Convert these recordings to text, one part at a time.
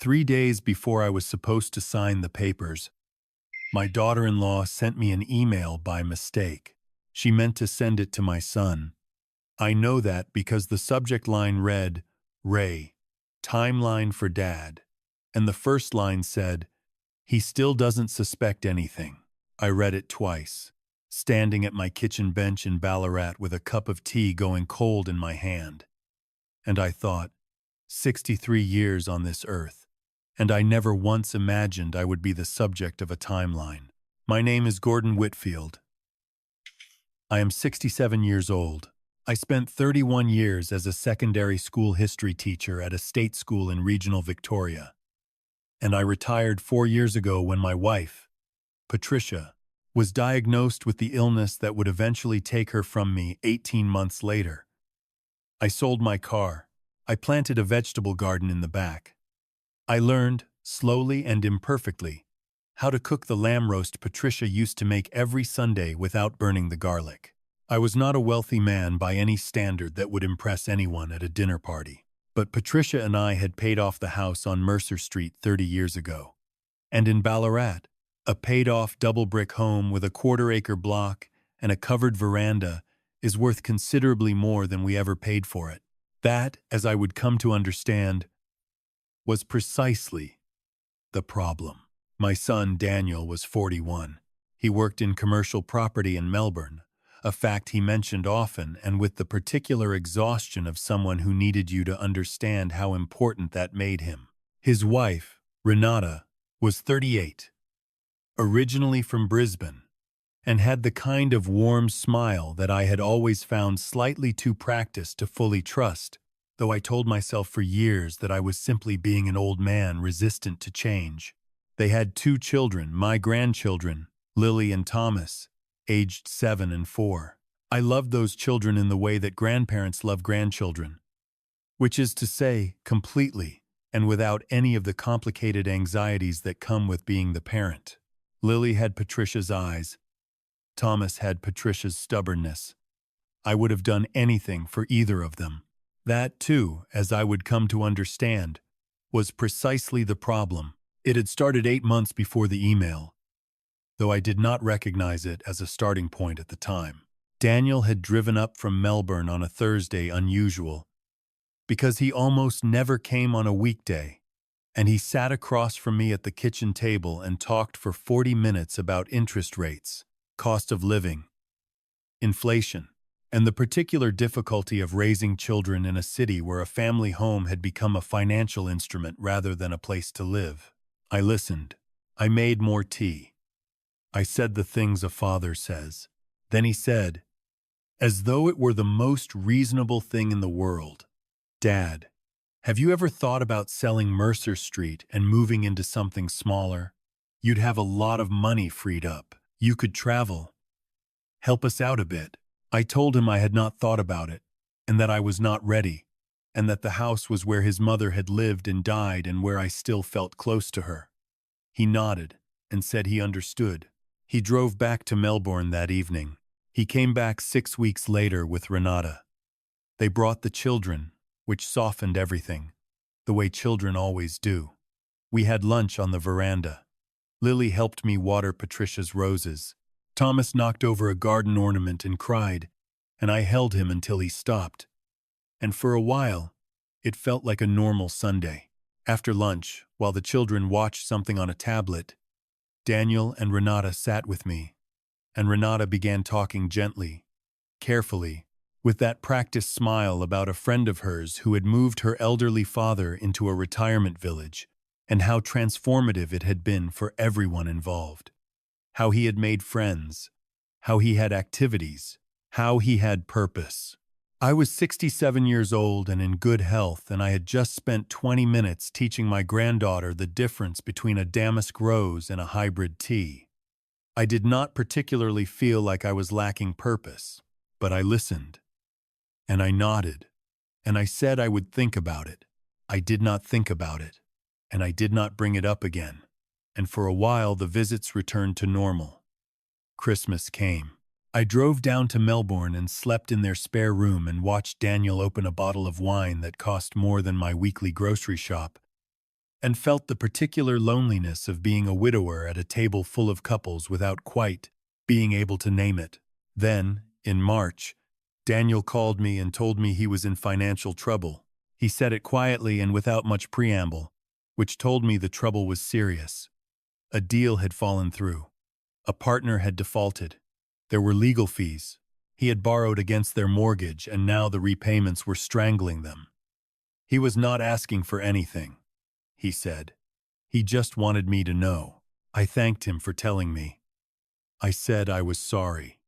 3 days before I was supposed to sign the papers, my daughter-in-law sent me an email by mistake. She meant to send it to my son. I know that because the subject line read, Ray, timeline for Dad, and the first line said, he still doesn't suspect anything. I read it twice, standing at my kitchen bench in Ballarat with a cup of tea going cold in my hand. And I thought, 63 years on this earth, and I never once imagined I would be the subject of a timeline. My name is Gordon Whitfield. I am 67 years old. I spent 31 years as a secondary school history teacher at a state school in regional Victoria. And I retired 4 years ago when my wife, Patricia, was diagnosed with the illness that would eventually take her from me 18 months later. I sold my car. I planted a vegetable garden in the back. I learned, slowly and imperfectly, how to cook the lamb roast Patricia used to make every Sunday without burning the garlic. I was not a wealthy man by any standard that would impress anyone at a dinner party. But Patricia and I had paid off the house on Mercer Street 30 years ago. And in Ballarat, a paid-off double-brick home with a quarter-acre block and a covered veranda is worth considerably more than we ever paid for it. That, as I would come to understand, was precisely the problem. My son, Daniel, was 41. He worked in commercial property in Melbourne, a fact he mentioned often and with the particular exhaustion of someone who needed you to understand how important that made him. His wife, Renata, was 38, originally from Brisbane, and had the kind of warm smile that I had always found slightly too practiced to fully trust, though I told myself for years that I was simply being an old man resistant to change. They had 2 children, my grandchildren, Lily and Thomas, aged 7 and 4. I loved those children in the way that grandparents love grandchildren, which is to say, completely, and without any of the complicated anxieties that come with being the parent. Lily had Patricia's eyes. Thomas had Patricia's stubbornness. I would have done anything for either of them. That, too, as I would come to understand, was precisely the problem. It had started 8 months before the email, though I did not recognize it as a starting point at the time. Daniel had driven up from Melbourne on a Thursday unusual, because he almost never came on a weekday, and he sat across from me at the kitchen table and talked for 40 minutes about interest rates, cost of living, inflation, and the particular difficulty of raising children in a city where a family home had become a financial instrument rather than a place to live. I listened. I made more tea. I said the things a father says. Then he said, as though it were the most reasonable thing in the world, Dad, have you ever thought about selling Mercer Street and moving into something smaller? You'd have a lot of money freed up. You could travel. Help us out a bit. I told him I had not thought about it, and that I was not ready, and that the house was where his mother had lived and died and where I still felt close to her. He nodded and said he understood. He drove back to Melbourne that evening. He came back 6 weeks later with Renata. They brought the children, which softened everything, the way children always do. We had lunch on the veranda. Lily helped me water Patricia's roses. Thomas knocked over a garden ornament and cried, and I held him until he stopped. And for a while, it felt like a normal Sunday. After lunch, while the children watched something on a tablet, Daniel and Renata sat with me, and Renata began talking gently, carefully, with that practiced smile about a friend of hers who had moved her elderly father into a retirement village, and how transformative it had been for everyone involved. How he had made friends, how he had activities, how he had purpose. I was 67 years old and in good health, and I had just spent 20 minutes teaching my granddaughter the difference between a damask rose and a hybrid tea. I did not particularly feel like I was lacking purpose, but I listened, and I nodded, and I said I would think about it. I did not think about it, and I did not bring it up again, and for a while the visits returned to normal. Christmas came. I drove down to Melbourne and slept in their spare room and watched Daniel open a bottle of wine that cost more than my weekly grocery shop, and felt the particular loneliness of being a widower at a table full of couples without quite being able to name it. Then, in March, Daniel called me and told me he was in financial trouble. He said it quietly and without much preamble, which told me the trouble was serious. A deal had fallen through. A partner had defaulted. There were legal fees. He had borrowed against their mortgage, and now the repayments were strangling them. He was not asking for anything, he said. He just wanted me to know. I thanked him for telling me. I said I was sorry.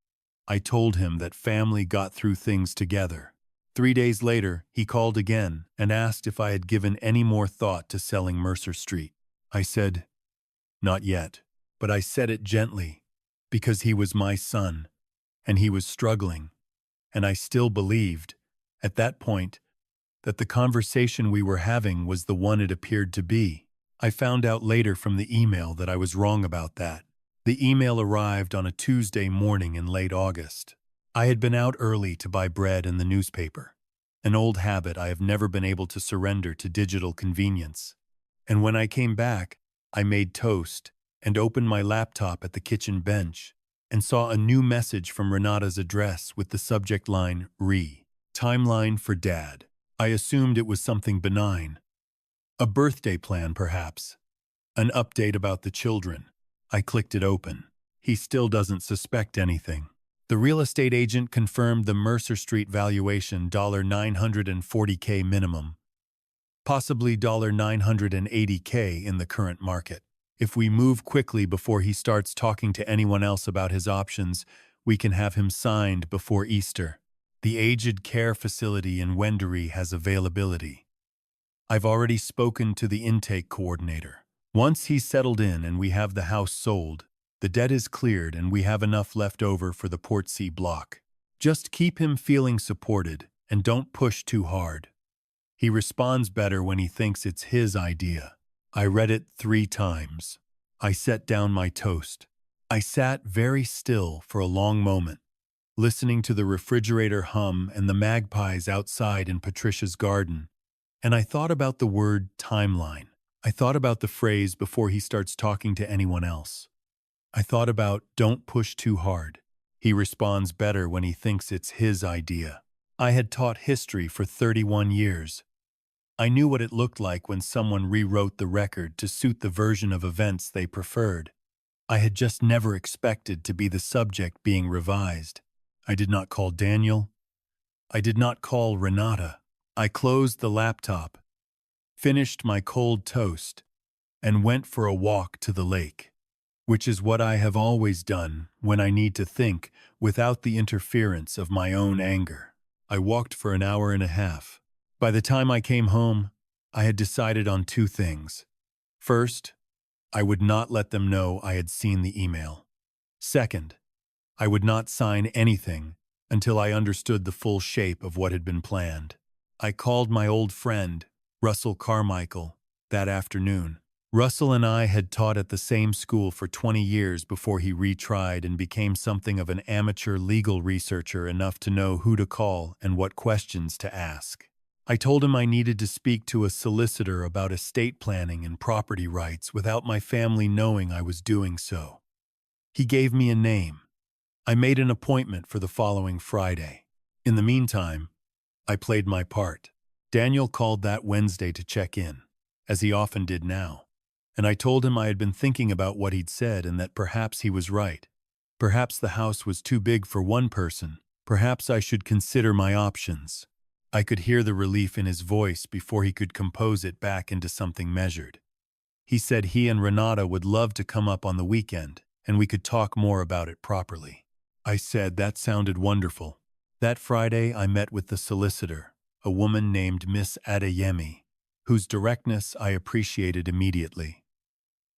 I told him that family got through things together. 3 days later, he called again and asked if I had given any more thought to selling Mercer Street. I said, not yet, but I said it gently, because he was my son, and he was struggling, and I still believed, at that point, that the conversation we were having was the one it appeared to be. I found out later from the email that I was wrong about that. The email arrived on a Tuesday morning in late August. I had been out early to buy bread and the newspaper, an old habit I have never been able to surrender to digital convenience. And when I came back, I made toast and opened my laptop at the kitchen bench and saw a new message from Renata's address with the subject line, Timeline for Dad. I assumed it was something benign. A birthday plan, perhaps. An update about the children. I clicked it open. He still doesn't suspect anything. The real estate agent confirmed the Mercer Street valuation $940K minimum, possibly $980K in the current market. If we move quickly before he starts talking to anyone else about his options, we can have him signed before Easter. The aged care facility in Wendouree has availability. I've already spoken to the intake coordinator. Once he's settled in and we have the house sold, the debt is cleared and we have enough left over for the Portsea block. Just keep him feeling supported and don't push too hard. He responds better when he thinks it's his idea. I read it 3 times. I set down my toast. I sat very still for a long moment, listening to the refrigerator hum and the magpies outside in Patricia's garden, and I thought about the word timeline. I thought about the phrase before he starts talking to anyone else. I thought about don't push too hard. He responds better when he thinks it's his idea. I had taught history for 31 years. I knew what it looked like when someone rewrote the record to suit the version of events they preferred. I had just never expected to be the subject being revised. I did not call Daniel. I did not call Renata. I closed the laptop, finished my cold toast, and went for a walk to the lake, which is what I have always done when I need to think without the interference of my own anger. I walked for an hour and a half. By the time I came home, I had decided on 2 things. First, I would not let them know I had seen the email. Second, I would not sign anything until I understood the full shape of what had been planned. I called my old friend, Russell Carmichael, that afternoon. Russell and I had taught at the same school for 20 years before he retried and became something of an amateur legal researcher enough to know who to call and what questions to ask. I told him I needed to speak to a solicitor about estate planning and property rights without my family knowing I was doing so. He gave me a name. I made an appointment for the following Friday. In the meantime, I played my part. Daniel called that Wednesday to check in, as he often did now, and I told him I had been thinking about what he'd said and that perhaps he was right. Perhaps the house was too big for one person. Perhaps I should consider my options. I could hear the relief in his voice before he could compose it back into something measured. He said he and Renata would love to come up on the weekend, and we could talk more about it properly. I said that sounded wonderful. That Friday I met with the solicitor, a woman named Miss Adeyemi, whose directness I appreciated immediately.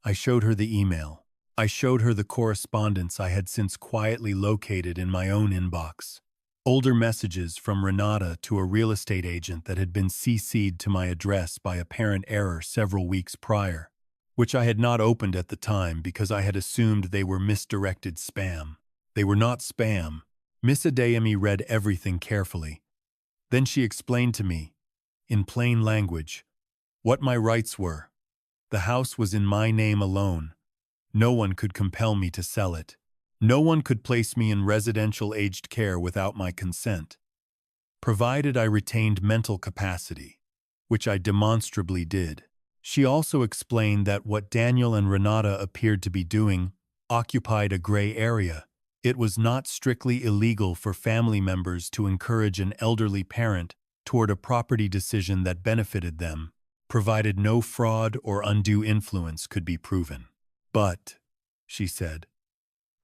I showed her the email. I showed her the correspondence I had since quietly located in my own inbox. Older messages from Renata to a real estate agent that had been CC'd to my address by apparent error several weeks prior, which I had not opened at the time because I had assumed they were misdirected spam. They were not spam. Miss Adeyemi read everything carefully. Then she explained to me, in plain language, what my rights were. The house was in my name alone. No one could compel me to sell it. No one could place me in residential aged care without my consent, provided I retained mental capacity, which I demonstrably did. She also explained that what Daniel and Renata appeared to be doing occupied a gray area. It was not strictly illegal for family members to encourage an elderly parent toward a property decision that benefited them, provided no fraud or undue influence could be proven. But, she said,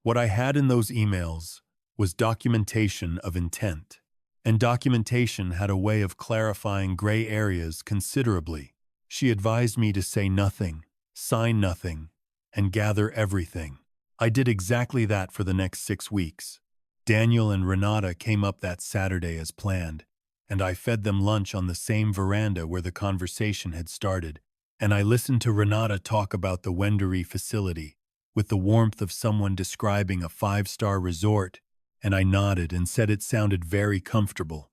what I had in those emails was documentation of intent, and documentation had a way of clarifying gray areas considerably. She advised me to say nothing, sign nothing, and gather everything. I did exactly that for the next 6 weeks. Daniel and Renata came up that Saturday as planned, and I fed them lunch on the same veranda where the conversation had started, and I listened to Renata talk about the Wendouree facility with the warmth of someone describing a 5-star resort, and I nodded and said it sounded very comfortable.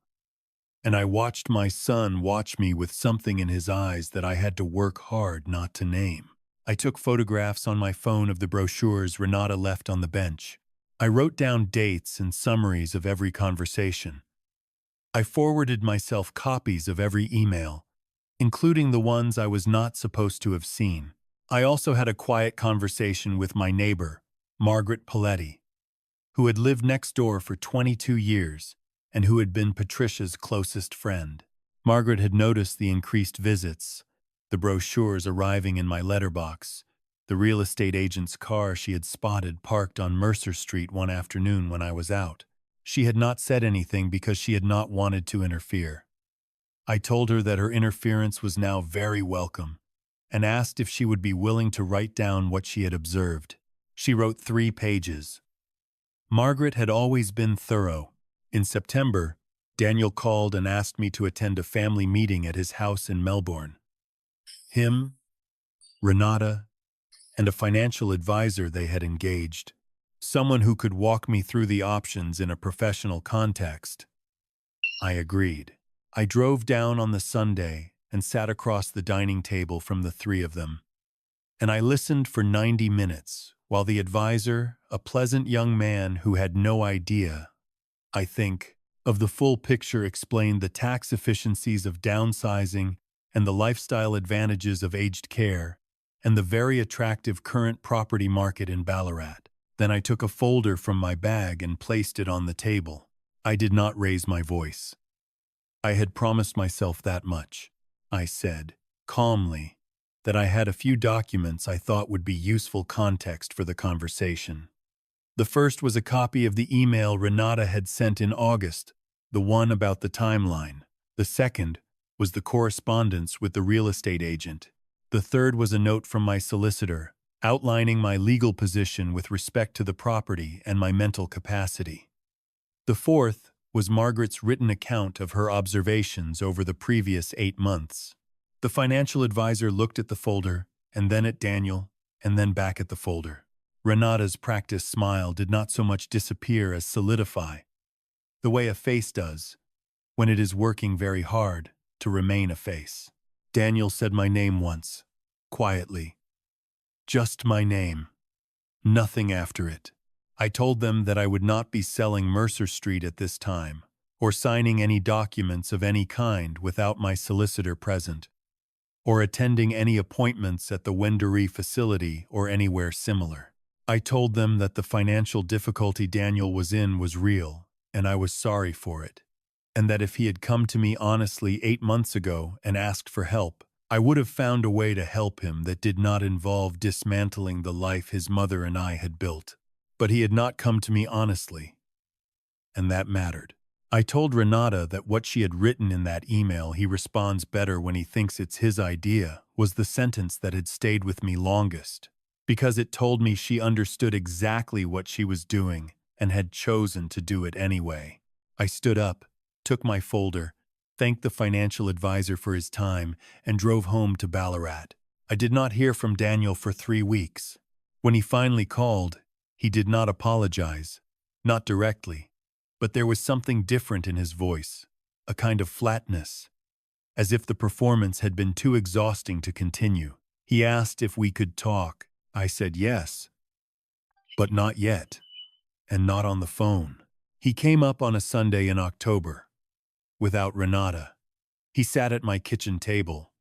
And I watched my son watch me with something in his eyes that I had to work hard not to name. I took photographs on my phone of the brochures Renata left on the bench. I wrote down dates and summaries of every conversation. I forwarded myself copies of every email, including the ones I was not supposed to have seen. I also had a quiet conversation with my neighbor, Margaret Paletti, who had lived next door for 22 years and who had been Patricia's closest friend. Margaret had noticed the increased visits, the brochures arriving in my letterbox, the real estate agent's car she had spotted parked on Mercer Street one afternoon when I was out. She had not said anything because she had not wanted to interfere. I told her that her interference was now very welcome and asked if she would be willing to write down what she had observed. She wrote 3 pages. Margaret had always been thorough. In September, Daniel called and asked me to attend a family meeting at his house in Melbourne. Him, Renata, and a financial advisor they had engaged, someone who could walk me through the options in a professional context. I agreed. I drove down on the Sunday and sat across the dining table from the 3 of them, and I listened for 90 minutes while the advisor, a pleasant young man who had no idea, I think, of the full picture, explained the tax efficiencies of downsizing and the lifestyle advantages of aged care and the very attractive current property market in Ballarat. Then I took a folder from my bag and placed it on the table. I did not raise my voice. I had promised myself that much. I said, calmly, that I had a few documents I thought would be useful context for the conversation. The first was a copy of the email Renata had sent in August, the one about the timeline. The second was the correspondence with the real estate agent. The third was a note from my solicitor, outlining my legal position with respect to the property and my mental capacity. The fourth was Margaret's written account of her observations over the previous 8 months. The financial advisor looked at the folder, and then at Daniel, and then back at the folder. Renata's practiced smile did not so much disappear as solidify, the way a face does when it is working very hard to remain a face. Daniel said my name once, quietly. Just my name. Nothing after it. I told them that I would not be selling Mercer Street at this time, or signing any documents of any kind without my solicitor present, or attending any appointments at the Wendouree facility or anywhere similar. I told them that the financial difficulty Daniel was in was real, and I was sorry for it, and that if he had come to me honestly 8 months ago and asked for help, I would have found a way to help him that did not involve dismantling the life his mother and I had built. But he had not come to me honestly, and that mattered. I told Renata that what she had written in that email, "He responds better when he thinks it's his idea," was the sentence that had stayed with me longest, because it told me she understood exactly what she was doing and had chosen to do it anyway. I stood up, took my folder, thanked the financial advisor for his time, and drove home to Ballarat. I did not hear from Daniel for 3 weeks. When he finally called, he did not apologize, not directly, but there was something different in his voice, a kind of flatness, as if the performance had been too exhausting to continue. He asked if we could talk. I said yes, but not yet, and not on the phone. He came up on a Sunday in October, without Renata. He sat at my kitchen table,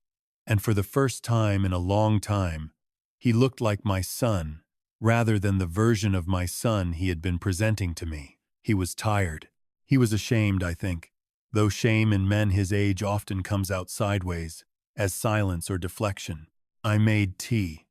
and for the first time in a long time, he looked like my son, rather than the version of my son he had been presenting to me. He was tired. He was ashamed, I think, though shame in men his age often comes out sideways, as silence or deflection. I made tea.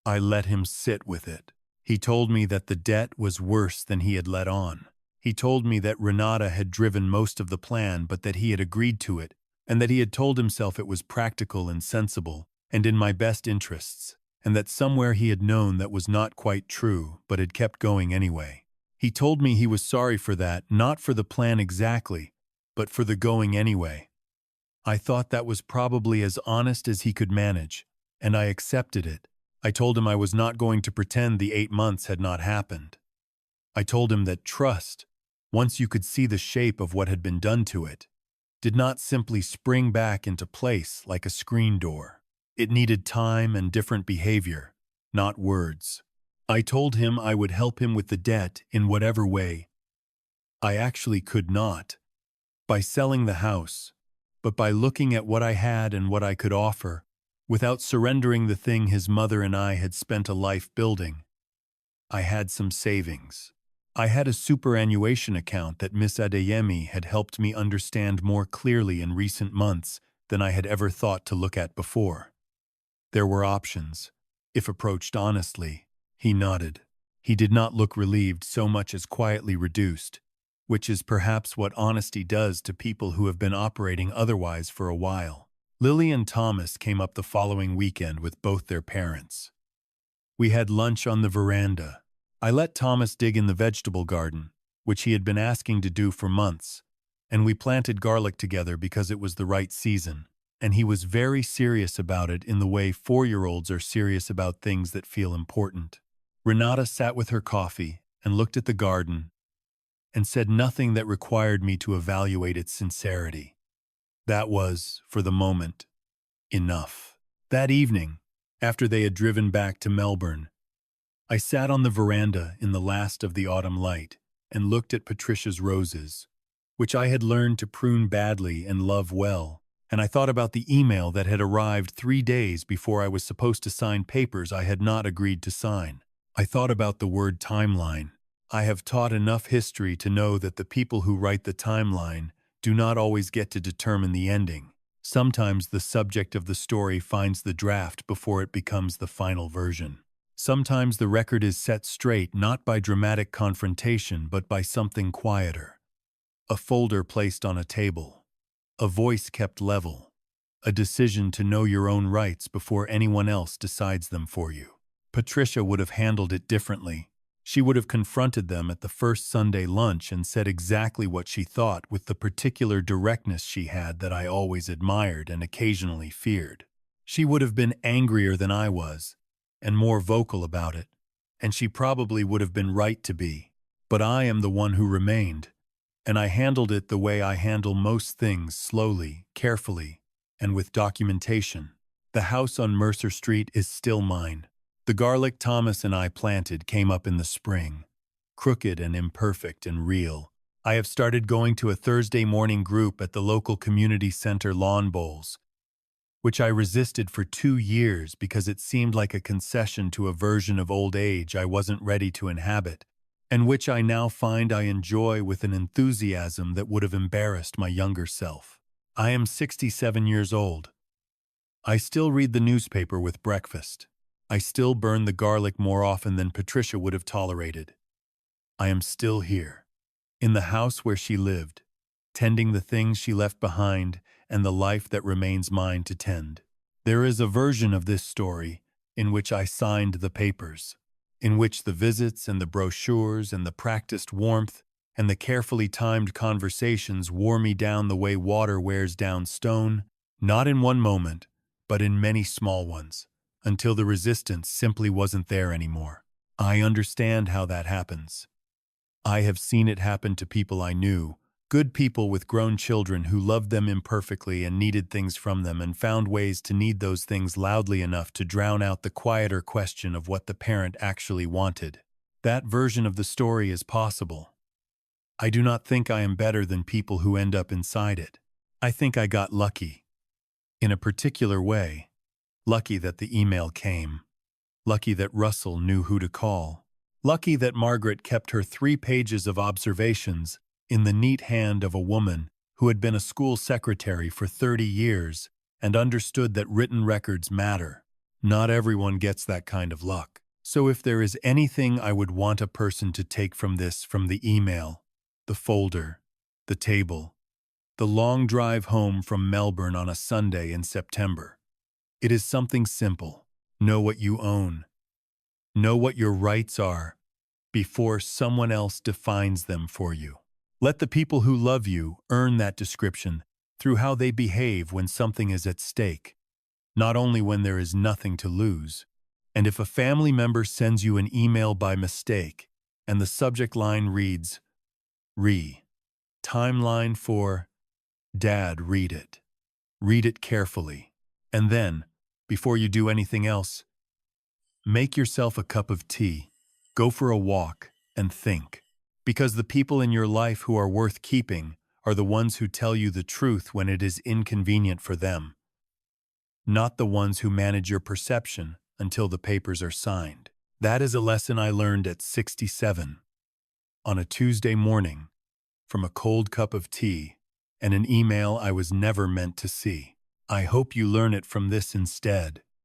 I let him sit with it. He told me that the debt was worse than he had let on. He told me that Renata had driven most of the plan, but that he had agreed to it, and that he had told himself it was practical and sensible, and in my best interests, and that somewhere he had known that was not quite true, but had kept going anyway. He told me he was sorry for that, not for the plan exactly, but for the going anyway. I thought that was probably as honest as he could manage, and I accepted it. I told him I was not going to pretend the 8 months had not happened. I told him that trust, once you could see the shape of what had been done to it, did not simply spring back into place like a screen door. It needed time and different behavior, not words. I told him I would help him with the debt in whatever way. I actually could not, by selling the house, but by looking at what I had and what I could offer, without surrendering the thing his mother and I had spent a life building. I had some savings. I had a superannuation account that Miss Adeyemi had helped me understand more clearly in recent months than I had ever thought to look at before. There were options, if approached honestly. He nodded. He did not look relieved so much as quietly reduced, which is perhaps what honesty does to people who have been operating otherwise for a while. Lily and Thomas came up the following weekend with both their parents. We had lunch on the veranda. I let Thomas dig in the vegetable garden, which he had been asking to do for months, and we planted garlic together because it was the right season, and he was very serious about it in the way 4-year-olds are serious about things that feel important. Renata sat with her coffee and looked at the garden and said nothing that required me to evaluate its sincerity. That was, for the moment, enough. That evening, after they had driven back to Melbourne, I sat on the veranda in the last of the autumn light and looked at Patricia's roses, which I had learned to prune badly and love well, and I thought about the email that had arrived 3 days before I was supposed to sign papers I had not agreed to sign. I thought about the word timeline. I have taught enough history to know that the people who write the timeline do not always get to determine the ending. Sometimes the subject of the story finds the draft before it becomes the final version. Sometimes the record is set straight not by dramatic confrontation but by something quieter. A folder placed on a table. A voice kept level. A decision to know your own rights before anyone else decides them for you. Patricia would have handled it differently. She would have confronted them at the first Sunday lunch and said exactly what she thought with the particular directness she had that I always admired and occasionally feared. She would have been angrier than I was, and more vocal about it, and she probably would have been right to be. But I am the one who remained, and I handled it the way I handle most things, slowly, carefully, and with documentation. The house on Mercer Street is still mine. The garlic Thomas and I planted came up in the spring, crooked and imperfect and real. I have started going to a Thursday morning group at the local community center lawn bowls, which I resisted for 2 years because it seemed like a concession to a version of old age I wasn't ready to inhabit, and which I now find I enjoy with an enthusiasm that would have embarrassed my younger self. I am 67 years old. I still read the newspaper with breakfast. I still burn the garlic more often than Patricia would have tolerated. I am still here, in the house where she lived, tending the things she left behind and the life that remains mine to tend. There is a version of this story in which I signed the papers, in which the visits and the brochures and the practiced warmth and the carefully timed conversations wore me down the way water wears down stone, not in one moment, but in many small ones, until the resistance simply wasn't there anymore. I understand how that happens. I have seen it happen to people I knew, Good people with grown children who loved them imperfectly and needed things from them and found ways to need those things loudly enough to drown out the quieter question of what the parent actually wanted. That version of the story is possible. I do not think I am better than people who end up inside it. I think I got lucky. In a particular way. Lucky that the email came. Lucky that Russell knew who to call. Lucky that Margaret kept her 3 pages of observations in the neat hand of a woman who had been a school secretary for 30 years and understood that written records matter. Not everyone gets that kind of luck. So if there is anything I would want a person to take from the email, the folder, the table, the long drive home from Melbourne on a Sunday in September, it is something simple. Know what you own. Know what your rights are before someone else defines them for you. Let the people who love you earn that description through how they behave when something is at stake, not only when there is nothing to lose. And if a family member sends you an email by mistake and the subject line reads, timeline for Dad, read it. Read it carefully. And then, before you do anything else, make yourself a cup of tea, go for a walk, and think. Because the people in your life who are worth keeping are the ones who tell you the truth when it is inconvenient for them, not the ones who manage your perception until the papers are signed. That is a lesson I learned at 67, on a Tuesday morning, from a cold cup of tea and an email I was never meant to see. I hope you learn it from this instead.